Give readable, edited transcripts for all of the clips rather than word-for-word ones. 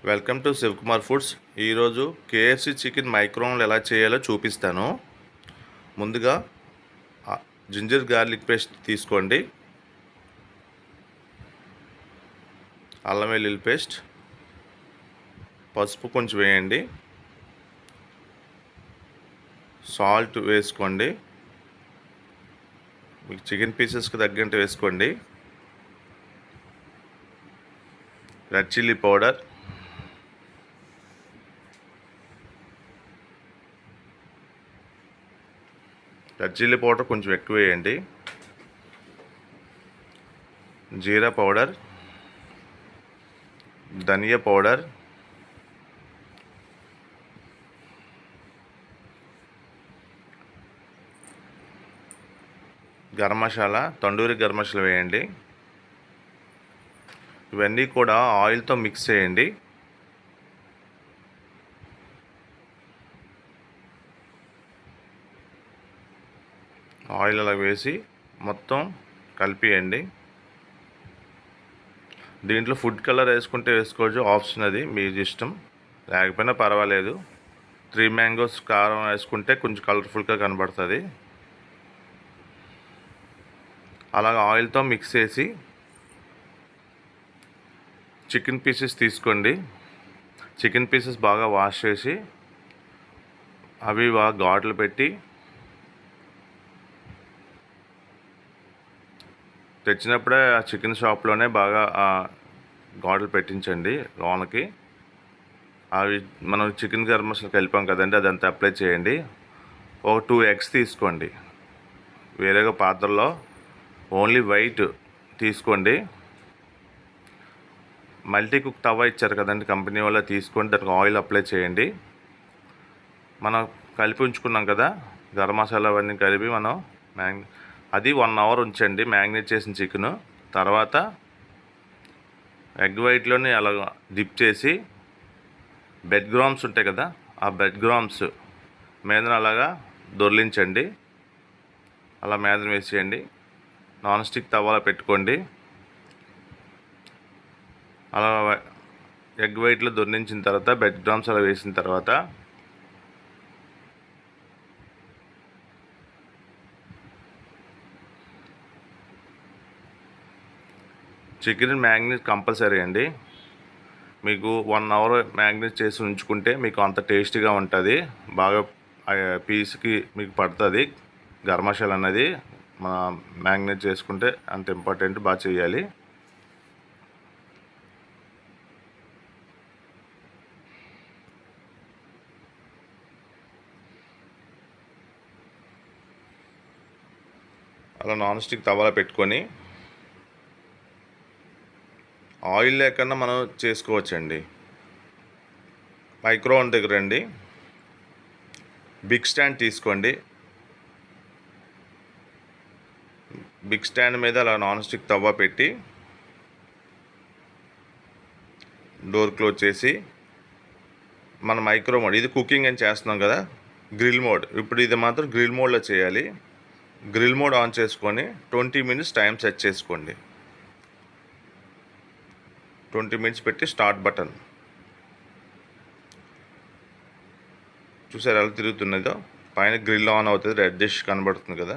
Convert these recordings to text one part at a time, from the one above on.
Welcome to Shivakumar foods. ఈరోజు KFC chicken మైక్రోవేవ్లో ఎలా చేయాలో చూపిస్తాను. ముందుగా జింజర్ గార్లిక్ పేస్ట్ తీసుకోండి, అల్లం వెల్లుల్లి పేస్ట్, పసుపు కొంచెం వేయండి, సాల్ట్ వేసుకోండి, మీకు చికెన్ పీసెస్కి తగ్గట్టు వేసుకోండి, red chilli powder, red chilli powder కొంచెం ఎక్కువ వేయండి, జీరా పౌడర్, ధనియా పౌడర్, గరం మసాలా, తండూరి గరం మసాలా వేయండి. ఇవన్నీ కూడా ఆయిల్తో మిక్స్ చేయండి. ఆయిల్ అలా వేసి మొత్తం కలిపియండి. దీంట్లో ఫుడ్ కలర్ వేసుకుంటే వేసుకోవచ్చు, ఆప్షన్ అది మీ ఇష్టం, లేకపోయినా పర్వాలేదు. 3 మ్యాంగోస్ కారం వేసుకుంటే కొంచెం కలర్ఫుల్గా కనబడుతుంది. అలాగ ఆయిల్తో మిక్స్ చేసి చికెన్ పీసెస్ తీసుకోండి. చికెన్ పీసెస్ బాగా వాష్ చేసి అవి బాగా ఘాట్లు పెట్టి తెచ్చినప్పుడే ఆ చికెన్ షాప్లోనే బాగా ఘాట్లు పెట్టించండి లోనకి. అవి మనం చికెన్ గరం మసాలా కలిపాం కదండి, అదంతా అప్లై చేయండి. ఒక 2 ఎగ్స్ తీసుకోండి, వేరేగా పాత్రలో ఓన్లీ వైట్ తీసుకోండి. మల్టీ కుక్ తవా ఇచ్చారు కదండి కంపెనీ వల్ల, తీసుకొని దానికి ఆయిల్ అప్లై చేయండి. మనం కలిపి ఉంచుకున్నాం కదా గరం మసాలా అవన్నీ కలిపి అది 1 అవర్ ఉంచండి మ్యాగ్నేట్ చేసిన చికెను. తర్వాత ఎగ్ వైట్లోని అలా డిప్ చేసి బెడ్ గ్రామ్స్ ఉంటాయి కదా, ఆ బెడ్ గ్రామ్స్ మీద అలాగా దొర్లించండి. అలా మీద వేసేయండి. నాన్ స్టిక్ తవాలో పెట్టుకోండి. అలా ఎగ్ వైట్లో దొర్లించిన తర్వాత బెడ్ గ్రామ్స్ అలా వేసిన తర్వాత చికెన్ మ్యాగ్నేట్ కంపల్సరీ అండి. మీకు 1 అవర్ మ్యాగ్నేట్ చేసి ఉంచుకుంటే మీకు అంత టేస్టీగా ఉంటుంది. బాగా పీస్కి మీకు పడుతుంది గరం మసాలా అనేది. మ్యాగ్నేట్ చేసుకుంటే అంత ఇంపార్టెంట్, బాగా చేయాలి. అలా నాన్ స్టిక్ తవాలో పెట్టుకొని ఆయిల్ లేకుండా మనం చేసుకోవచ్చండి. మైక్రోవేవ్ దగ్గర రండి, బిగ్ స్టాండ్ తీసుకోండి. బిగ్ స్టాండ్ మీద అలా నాన్ స్టిక్ తవ్వ పెట్టి డోర్ క్లోజ్ చేసి మన మైక్రో మోడ్, ఇది కుకింగ్ అని చేస్తున్నాం కదా, గ్రిల్ మోడ్. ఇప్పుడు ఇది మాత్రం గ్రిల్ మోడ్లో చేయాలి. గ్రిల్ మోడ్ ఆన్ చేసుకొని 20 మినిట్స్ టైం సెట్ చేసుకోండి. 20 మినిట్స్ పెట్టి స్టార్ట్ బటన్ చూసారు ఎలా తిరుగుతున్నదో, పైన గ్రిల్ ఆన్ అవుతుంది, రెడ్ డిష్ కనబడుతుంది కదా.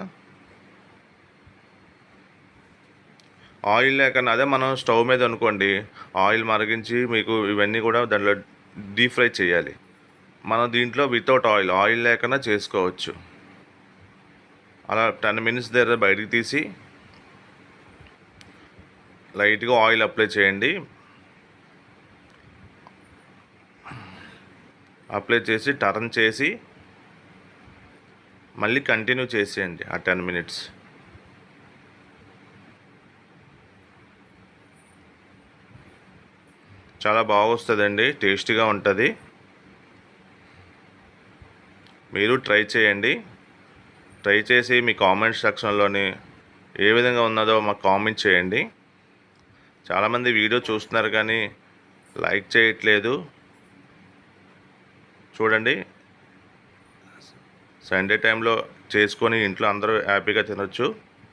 ఆయిల్ లేకుండా అదే మనం స్టవ్ మీద అనుకోండి, ఆయిల్ మరిగించి మీకు ఇవన్నీ కూడా దాంట్లో డీప్ ఫ్రై చేయాలి. మనం దీంట్లో వితౌట్ ఆయిల్ లేకుండా చేసుకోవచ్చు. అలా 10 మినిట్స్ దగ్గర బయటికి తీసి లైట్గా ఆయిల్ అప్లై చేయండి. అప్లై చేసి టర్న్ చేసి మళ్ళీ కంటిన్యూ చేసేయండి ఆ 10 మినిట్స్. చాలా బాగా వస్తుందండి, టేస్టీగా ఉంటుంది. మీరు ట్రై చేయండి. ట్రై చేసి మీ కామెంట్ సెక్షన్లోని ఏ విధంగా ఉన్నదో మాకు కామెంట్ చేయండి. చాలామంది వీడియో చూస్తున్నారు కానీ లైక్ చేయట్లేదు. చూడండి, సండే టైంలో చేసుకొని ఇంట్లో అందరూ హ్యాపీగా తినొచ్చు.